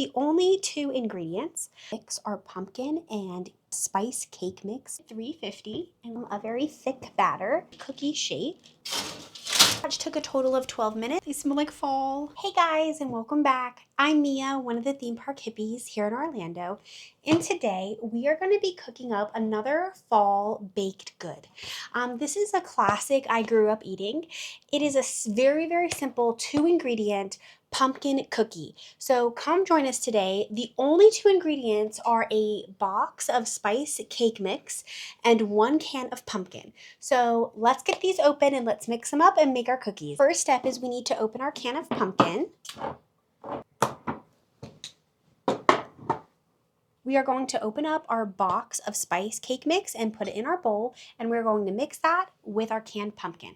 The only two ingredients mix are pumpkin and spice cake mix, 350, and a very thick batter, cookie shape. Which took a total of 12 minutes. They smell like fall. Hey guys, and welcome back. I'm Mia, one of the Theme Park Hippies here in Orlando. And today we are going to be cooking up another fall baked good. This is a classic I grew up eating. It is a very, very simple 2-ingredient pumpkin cookie. So come join us today. The only 2 ingredients are a box of spice cake mix and 1 can of pumpkin. So let's get these open and let's mix them up and make our cookies. First step is we need to open our can of pumpkin. We are going to open up our box of spice cake mix and put it in our bowl, and we're going to mix that with our canned pumpkin.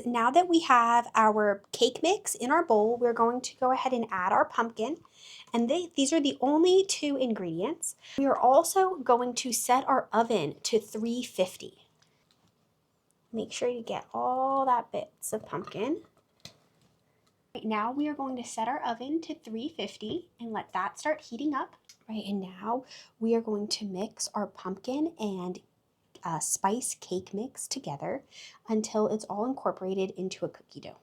Now that we have our cake mix in our bowl, we're going to go ahead and add our pumpkin. And these are the only 2 ingredients. We are also going to set our oven to 350. Make sure you get all that bits of pumpkin. Right now we are going to set our oven to 350 and let that start heating up. Right, and now we are going to mix our pumpkin and spice cake mix together until it's all incorporated into a cookie dough.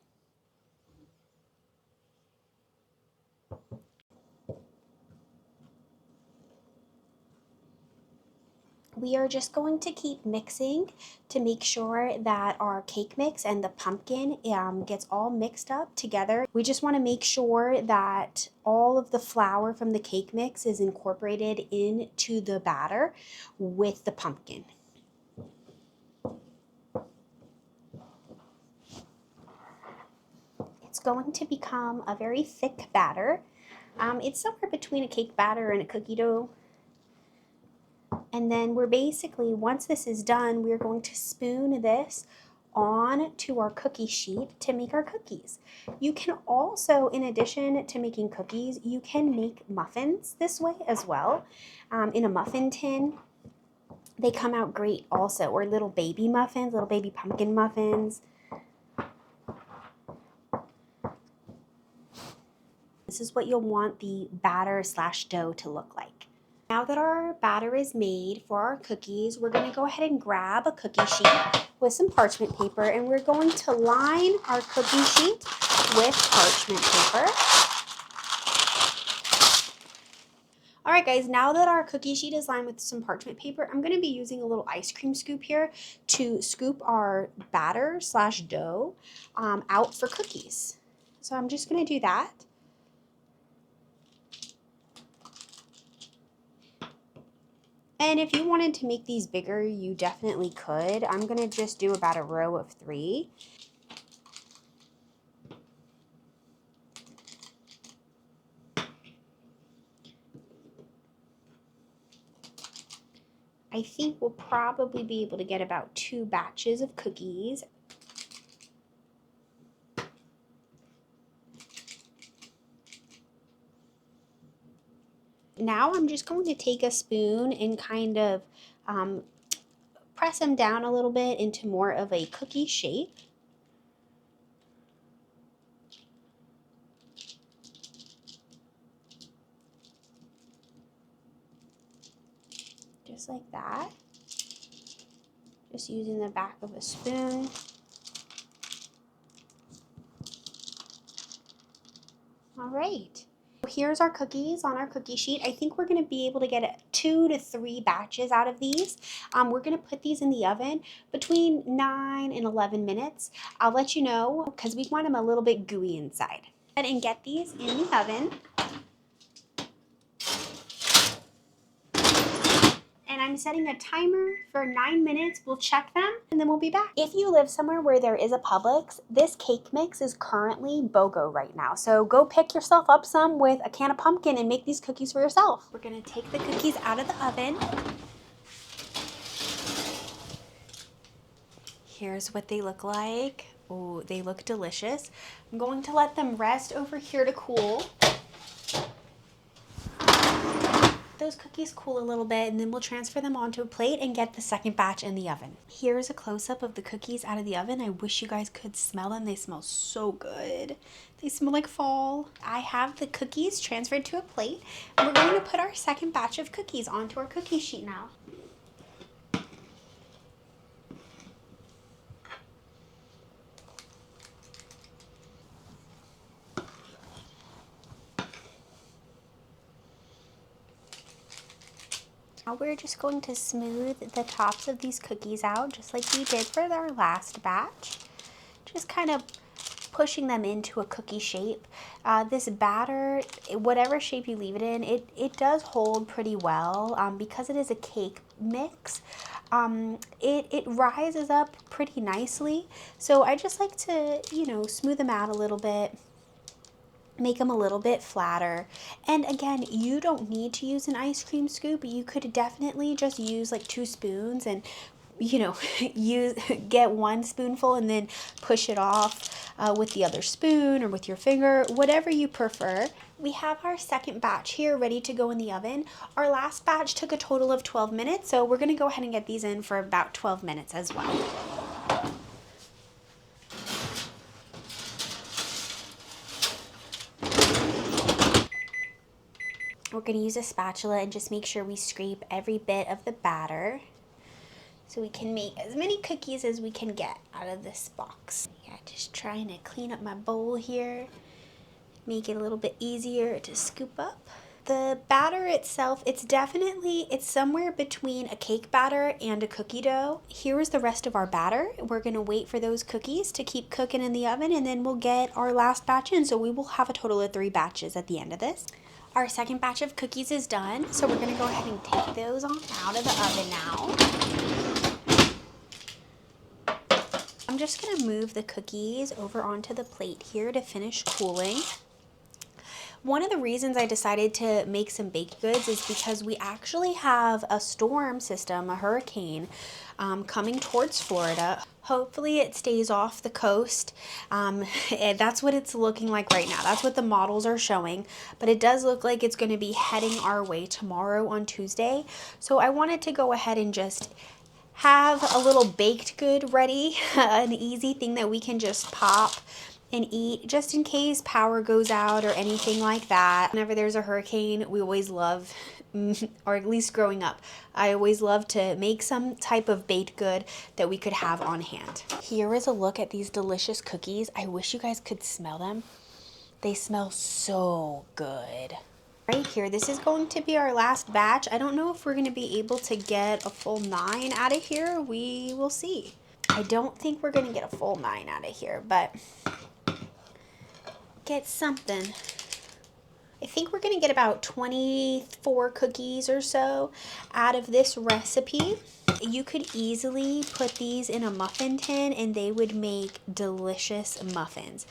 We are just going to keep mixing to make sure that our cake mix and the pumpkin gets all mixed up together. We just want to make sure that all of the flour from the cake mix is incorporated into the batter with the pumpkin. It's going to become a very thick batter. It's somewhere between a cake batter and a cookie dough. And then we're basically, once this is done, we're going to spoon this on to our cookie sheet to make our cookies. You can also, in addition to making cookies, you can make muffins this way as well. In a muffin tin, they come out great also, or little baby muffins, little baby pumpkin muffins. This is what you'll want the batter / dough to look like. Now that our batter is made for our cookies, we're going to go ahead and grab a cookie sheet with some parchment paper, and we're going to line our cookie sheet with parchment paper. All right, guys, now that our cookie sheet is lined with some parchment paper, I'm going to be using a little ice cream scoop here to scoop our batter / dough out for cookies. So I'm just going to do that. And if you wanted to make these bigger, you definitely could. I'm going to just do about a row of 3. I think we'll probably be able to get about 2 batches of cookies. Now I'm just going to take a spoon and kind of press them down a little bit into more of a cookie shape. Just like that. Just using the back of a spoon. All right. Here's our cookies on our cookie sheet. I think we're going to be able to get 2 to 3 batches out of these. We're going to put these in the oven between 9 and 11 minutes. I'll let you know because we want them a little bit gooey inside. And get these in the oven. And I'm setting a timer for 9 minutes. We'll check them and then we'll be back. If you live somewhere where there is a Publix, this cake mix is currently BOGO right now. So go pick yourself up some with a can of pumpkin and make these cookies for yourself. We're gonna take the cookies out of the oven. Here's what they look like. Oh, they look delicious. I'm going to let them rest over here to cool. those cookies cool a little bit, and then we'll transfer them onto a plate and get the second batch in the oven. Here's a close-up of the cookies out of the oven. I wish you guys could smell them. They smell so good. They smell like fall. I have the cookies transferred to a plate. We're going to put our second batch of cookies onto our cookie sheet now. Now we're just going to smooth the tops of these cookies out just like we did for our last batch. Just kind of pushing them into a cookie shape. This batter, whatever shape you leave it in, it does hold pretty well because it is a cake mix. It rises up pretty nicely. So I just like to, you know, smooth them out a little bit. Make them a little bit flatter. And again, you don't need to use an ice cream scoop. You could definitely just use like 2 spoons and, you know, get 1 spoonful and then push it off with the other spoon or with your finger, whatever you prefer. We have our second batch here ready to go in the oven. Our last batch took a total of 12 minutes, so we're gonna go ahead and get these in for about 12 minutes as well. We're going to use a spatula and just make sure we scrape every bit of the batter so we can make as many cookies as we can get out of this box. Yeah, just trying to clean up my bowl here, make it a little bit easier to scoop up. The batter itself, it's somewhere between a cake batter and a cookie dough. Here is the rest of our batter. We're going to wait for those cookies to keep cooking in the oven, and then we'll get our last batch in. So we will have a total of 3 batches at the end of this. Our second batch of cookies is done, so we're gonna go ahead and take those on out of the oven now. I'm just gonna move the cookies over onto the plate here to finish cooling. One of the reasons I decided to make some baked goods is because we actually have a storm system, a hurricane, coming towards Florida. Hopefully it stays off the coast. That's what it's looking like right now. That's what the models are showing. But it does look like it's going to be heading our way tomorrow on Tuesday. So I wanted to go ahead and just have a little baked good ready, an easy thing that we can just pop and eat just in case power goes out or anything like that. Whenever there's a hurricane, we always love, or at least growing up, I always loved to make some type of baked good that we could have on hand. Here is a look at these delicious cookies. I wish you guys could smell them. They smell so good. Right here, this is going to be our last batch. I don't know if we're going to be able to get a full 9 out of here. We will see. I don't think we're going to get a full 9 out of here, but get something. I think we're going to get about 24 cookies or so out of this recipe. You could easily put these in a muffin tin and they would make delicious muffins.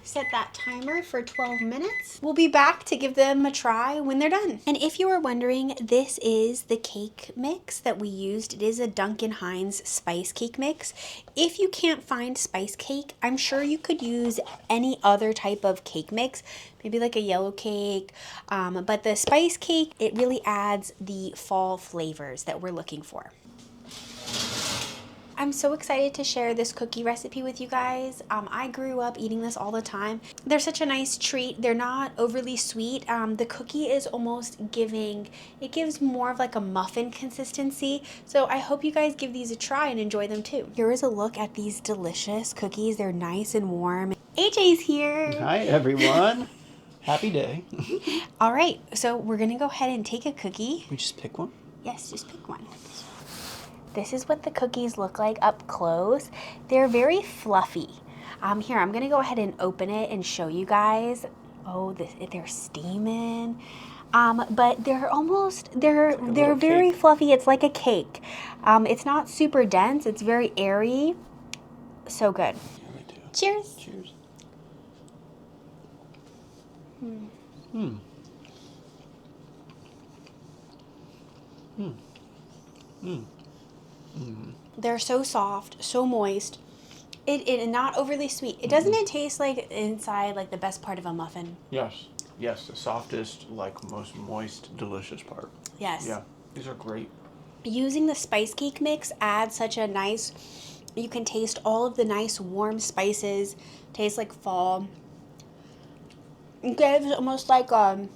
Set that timer for 12 minutes. We'll be back to give them a try when they're done. And if you were wondering, this is the cake mix that we used. It is a Duncan Hines spice cake mix. If you can't find spice cake, I'm sure you could use any other type of cake mix, maybe like a yellow cake. But the spice cake, it really adds the fall flavors that we're looking for. I'm so excited to share this cookie recipe with you guys. I grew up eating this all the time. They're such a nice treat. They're not overly sweet. The cookie is almost it gives more of like a muffin consistency. So I hope you guys give these a try and enjoy them too. Here is a look at these delicious cookies. They're nice and warm. AJ's here. Hi everyone. Happy day. All right, so we're gonna go ahead and take a cookie. We just pick one? Yes, just pick one. This is what the cookies look like up close. They're very fluffy. Here, I'm gonna go ahead and open it and show you guys. Oh, they're steaming. But they're very fluffy. It's like a cake. It's not super dense. It's very airy. So good. Yeah, we do. Cheers. Cheers. They're so soft, so moist. It not overly sweet. Doesn't it taste like inside like the best part of a muffin? Yes. Yes, the softest, like most moist, delicious part. Yes. Yeah, these are great. Using the spice cake mix adds such a nice, you can taste all of the nice warm spices, tastes like fall. It gives almost like a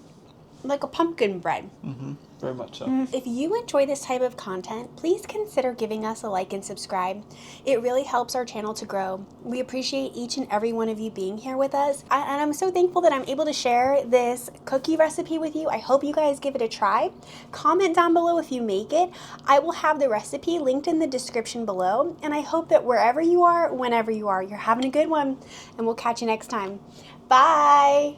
pumpkin bread. Mm-hmm. Very much so. If you enjoy this type of content, please consider giving us a like and subscribe. It really helps our channel to grow. We appreciate each and every one of you being here with us. And I'm so thankful that I'm able to share this cookie recipe with you. I hope you guys give it a try. Comment down below if you make it. I will have the recipe linked in the description below. And I hope that wherever you are, whenever you are, you're having a good one. And we'll catch you next time. Bye!